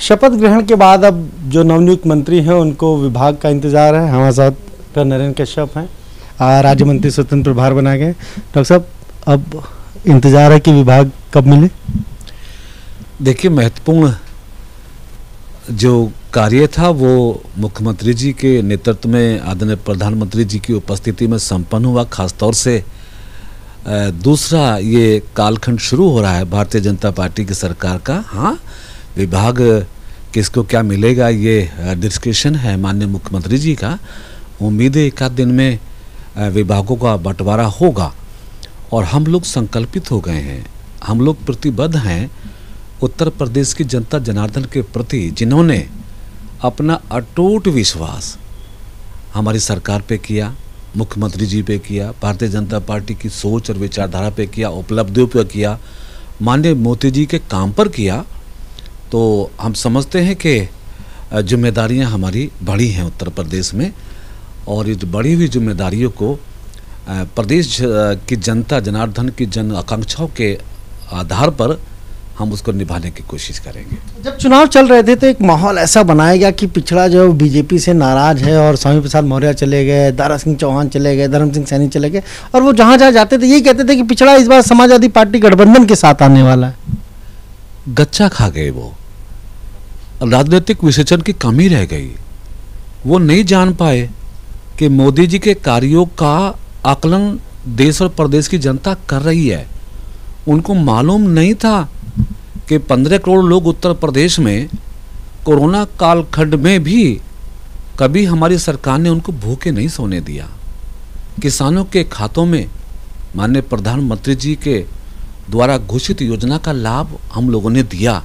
शपथ ग्रहण के बाद अब जो नवनियुक्त मंत्री हैं उनको विभाग का इंतजार है। हमारे साथ डॉक्टर नरेंद्र कश्यप हैं, राज्य मंत्री स्वतंत्र प्रभार बनाए गए। डॉक्टर साहब, अब इंतजार है कि विभाग कब मिले? देखिए, महत्वपूर्ण जो कार्य था वो मुख्यमंत्री जी के नेतृत्व में आदरणीय प्रधानमंत्री जी की उपस्थिति में संपन्न हुआ। खासतौर से दूसरा ये कालखंड शुरू हो रहा है भारतीय जनता पार्टी की सरकार का। हाँ, विभाग किसको क्या मिलेगा ये डिस्कशन है माननीय मुख्यमंत्री जी का। उम्मीद है एक आध दिन में विभागों का बंटवारा होगा और हम लोग संकल्पित हो गए हैं, हम लोग प्रतिबद्ध हैं उत्तर प्रदेश की जनता जनार्दन के प्रति, जिन्होंने अपना अटूट विश्वास हमारी सरकार पे किया, मुख्यमंत्री जी पे किया, भारतीय जनता पार्टी की सोच और विचारधारा पे किया, उपलब्धियों पे किया, माननीय मोदी जी के काम पर किया। तो हम समझते हैं कि जिम्मेदारियां हमारी बड़ी हैं उत्तर प्रदेश में, और इस बढ़ी हुई जिम्मेदारियों को प्रदेश की जनता जनार्दन की जन आकांक्षाओं के आधार पर हम उसको निभाने की कोशिश करेंगे। जब चुनाव चल रहे थे तो एक माहौल ऐसा बनाया गया कि पिछड़ा जो बीजेपी से नाराज है और स्वामी प्रसाद मौर्य चले गए, दारा सिंह चौहान चले गए, धर्म सिंह सैनी चले गए, और वो जहाँ जहाँ जाते थे यही कहते थे कि पिछड़ा इस बार समाजवादी पार्टी गठबंधन के साथ आने वाला है। गच्चा खा गए, वो राजनीतिक विश्लेषण की कमी रह गई। वो नहीं जान पाए कि मोदी जी के कार्यों का आकलन देश और प्रदेश की जनता कर रही है। उनको मालूम नहीं था कि 15 करोड़ लोग उत्तर प्रदेश में कोरोना कालखंड में भी कभी हमारी सरकार ने उनको भूखे नहीं सोने दिया। किसानों के खातों में माननीय प्रधानमंत्री जी के द्वारा घोषित योजना का लाभ हम लोगों ने दिया।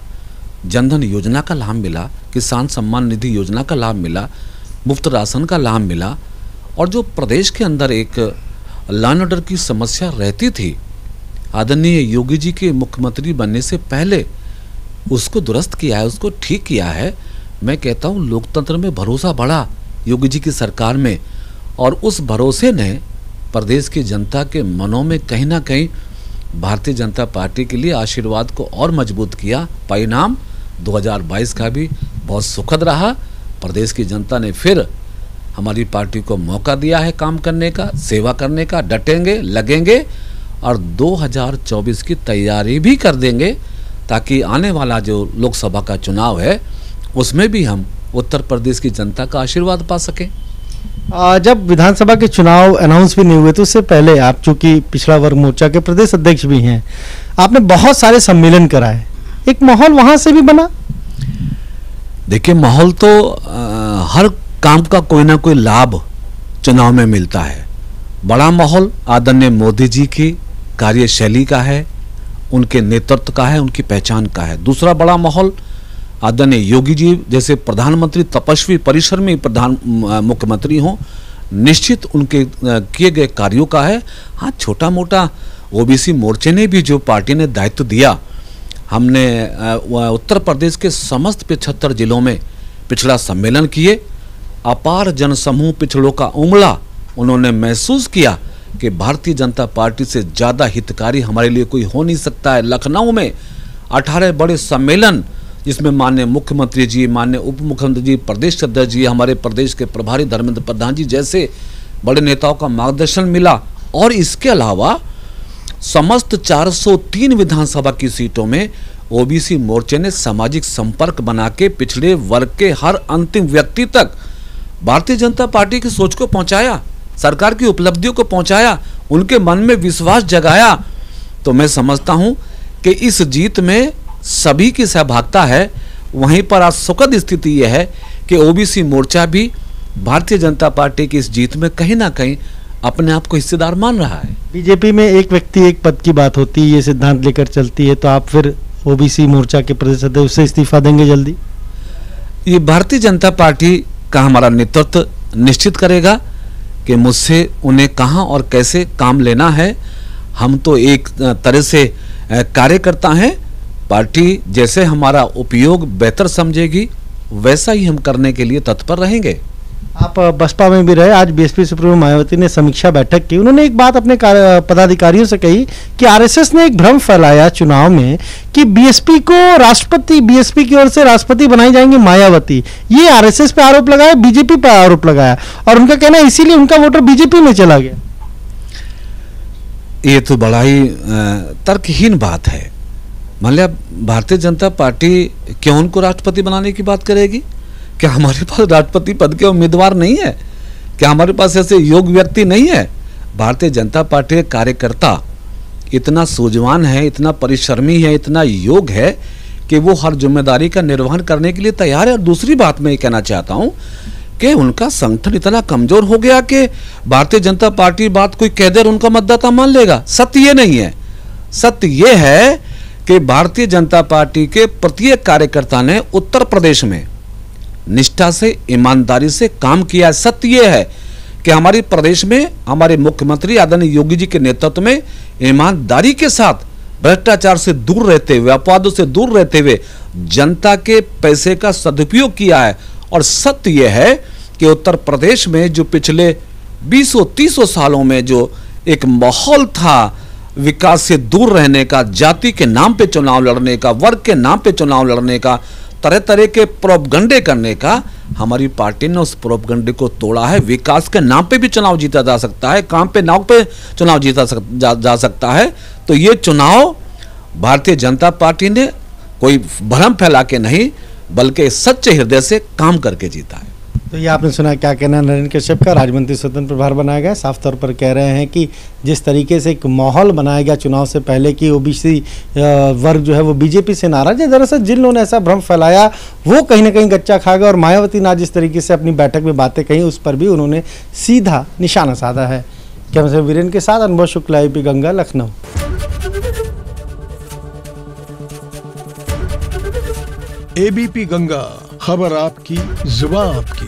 जनधन योजना का लाभ मिला, किसान सम्मान निधि योजना का लाभ मिला, मुफ्त राशन का लाभ मिला, और जो प्रदेश के अंदर एक लॉ एंड ऑर्डर की समस्या रहती थी, आदरणीय योगी जी के मुख्यमंत्री बनने से पहले उसको दुरुस्त किया है, उसको ठीक किया है। मैं कहता हूँ लोकतंत्र में भरोसा बढ़ा योगी जी की सरकार में, और उस भरोसे ने प्रदेश की जनता के मनों में कहीं ना कहीं भारतीय जनता पार्टी के लिए आशीर्वाद को और मजबूत किया। परिणाम 2022 का भी बहुत सुखद रहा। प्रदेश की जनता ने फिर हमारी पार्टी को मौका दिया है काम करने का, सेवा करने का। डटेंगे, लगेंगे और 2024 की तैयारी भी कर देंगे, ताकि आने वाला जो लोकसभा का चुनाव है उसमें भी हम उत्तर प्रदेश की जनता का आशीर्वाद पा सकें। जब विधानसभा के चुनाव अनाउंस भी नहीं हुए तो उससे पहले आप चूंकि पिछड़ा वर्ग मोर्चा के प्रदेश अध्यक्ष भी हैं, आपने बहुत सारे सम्मेलन कराए, एक माहौल वहां से भी बना। देखिए, माहौल तो हर काम का कोई ना कोई लाभ चुनाव में मिलता है। बड़ा माहौल आदरणीय मोदी जी की कार्यशैली का है, उनके नेतृत्व का है, उनकी पहचान का है। दूसरा बड़ा माहौल आदरणीय योगी जी जैसे प्रधानमंत्री तपस्वी परिसर में प्रधान मुख्यमंत्री हों, निश्चित उनके किए गए कार्यों का है। हाँ, छोटा मोटा ओबीसी मोर्चे ने भी जो पार्टी ने दायित्व दिया, हमने उत्तर प्रदेश के समस्त 75 जिलों में पिछड़ा सम्मेलन किए। अपार जनसमूह पिछड़ों का उमड़ा उन्होंने महसूस किया कि भारतीय जनता पार्टी से ज़्यादा हितकारी हमारे लिए कोई हो नहीं सकता है। लखनऊ में 18 बड़े सम्मेलन, जिसमें माननीय मुख्यमंत्री जी, माननीय उप मुख्यमंत्री जी, प्रदेश अध्यक्ष जी, हमारे प्रदेश के प्रभारी धर्मेंद्र प्रधान जी जैसे बड़े नेताओं का मार्गदर्शन मिला। और इसके अलावा समस्त 403 विधानसभा की सीटों में ओबीसी मोर्चे ने सामाजिक संपर्क बना के पिछड़े वर्ग के हर अंतिम व्यक्ति तक भारतीय जनता पार्टी की सोच को पहुंचाया, सरकार की उपलब्धियों को पहुंचाया, उनके मन में विश्वास जगाया। तो मैं समझता हूं कि इस जीत में सभी की सहभागिता है। वहीं पर आज सुखद स्थिति यह है कि ओबीसी मोर्चा भी भारतीय जनता पार्टी की इस जीत में कहीं ना कहीं अपने आप को हिस्सेदार मान रहा है। बीजेपी में एक व्यक्ति एक पद की बात होती है, ये सिद्धांत लेकर चलती है, तो आप फिर ओबीसी मोर्चा के प्रदेश अध्यक्ष से इस्तीफा देंगे जल्दी? ये भारतीय जनता पार्टी का हमारा नेतृत्व निश्चित करेगा कि मुझसे उन्हें कहां और कैसे काम लेना है। हम तो एक तरह से कार्यकर्ता हैं, पार्टी जैसे हमारा उपयोग बेहतर समझेगी वैसा ही हम करने के लिए तत्पर रहेंगे। आप बसपा में भी रहे, आज बीएसपी सुप्रीमो मायावती ने समीक्षा बैठक की। उन्होंने एक बात अपने पदाधिकारियों से कही कि आरएसएस ने एक भ्रम फैलाया चुनाव में कि बीएसपी को राष्ट्रपति, बीएसपी की ओर से राष्ट्रपति बनाई जाएंगी मायावती। ये आरएसएस पे आरोप लगाया, बीजेपी पे आरोप लगाया, और उनका कहना है इसीलिए उनका वोटर बीजेपी में चला गया। ये तो बड़ा ही तर्कहीन बात है। मतलब भारतीय जनता पार्टी क्यों उनको राष्ट्रपति बनाने की बात करेगी? क्या हमारे पास राष्ट्रपति पद के उम्मीदवार नहीं है? क्या हमारे पास ऐसे योग्य व्यक्ति नहीं है? भारतीय जनता पार्टी के कार्यकर्ता इतना सूझवान है, इतना परिश्रमी है, इतना योग्य है कि वो हर जिम्मेदारी का निर्वहन करने के लिए तैयार है। और दूसरी बात मैं ये कहना चाहता हूँ कि उनका संगठन इतना कमजोर हो गया कि भारतीय जनता पार्टी बात कोई कह दे और उनका मतदाता मान लेगा। सत्य ये नहीं है। सत्य ये है कि भारतीय जनता पार्टी के प्रत्येक कार्यकर्ता ने उत्तर प्रदेश में निष्ठा से, ईमानदारी से काम किया। सत्य ये है कि हमारे प्रदेश में हमारे मुख्यमंत्री आदरणीय योगी जी के नेतृत्व में ईमानदारी के साथ भ्रष्टाचार से दूर रहते हुए, अपवादों से दूर रहते हुए जनता के पैसे का सदुपयोग किया है। और सत्य यह है कि उत्तर प्रदेश में जो पिछले 20-30 सालों में जो एक माहौल था विकास से दूर रहने का, जाति के नाम पे चुनाव लड़ने का, वर्ग के नाम पे चुनाव लड़ने का, तरह तरह के प्रोपगंडे करने का, हमारी पार्टी ने उस प्रोपगंडे को तोड़ा है। विकास के नाम पे भी चुनाव जीता जा सकता है, काम पे नाम पे चुनाव जीता जा सकता है। तो ये चुनाव भारतीय जनता पार्टी ने कोई भ्रम फैला के नहीं, बल्कि सच्चे हृदय से काम करके जीता है। तो ये आपने सुना क्या कहना है नरेंद्र कश्यप का। राज्य मंत्री स्वतंत्र प्रभार बनाया गया, साफ तौर पर कह रहे हैं कि जिस तरीके से एक माहौल बनाया गया चुनाव से पहले कि ओबीसी वर्ग जो है वो बीजेपी से नाराज है, दरअसल जिन लोगों ने ऐसा भ्रम फैलाया वो कहीं ना कहीं गच्चा खा गया। और मायावती ने जिस तरीके से अपनी बैठक में बातें कही उस पर भी उन्होंने सीधा निशाना साधा है। कैमरा से वीरेंद्र के साथ अनुभव शुक्ला, एबीपी गंगा, लखनऊ। एबीपी गंगा, खबर आपकी, जुबान आपकी।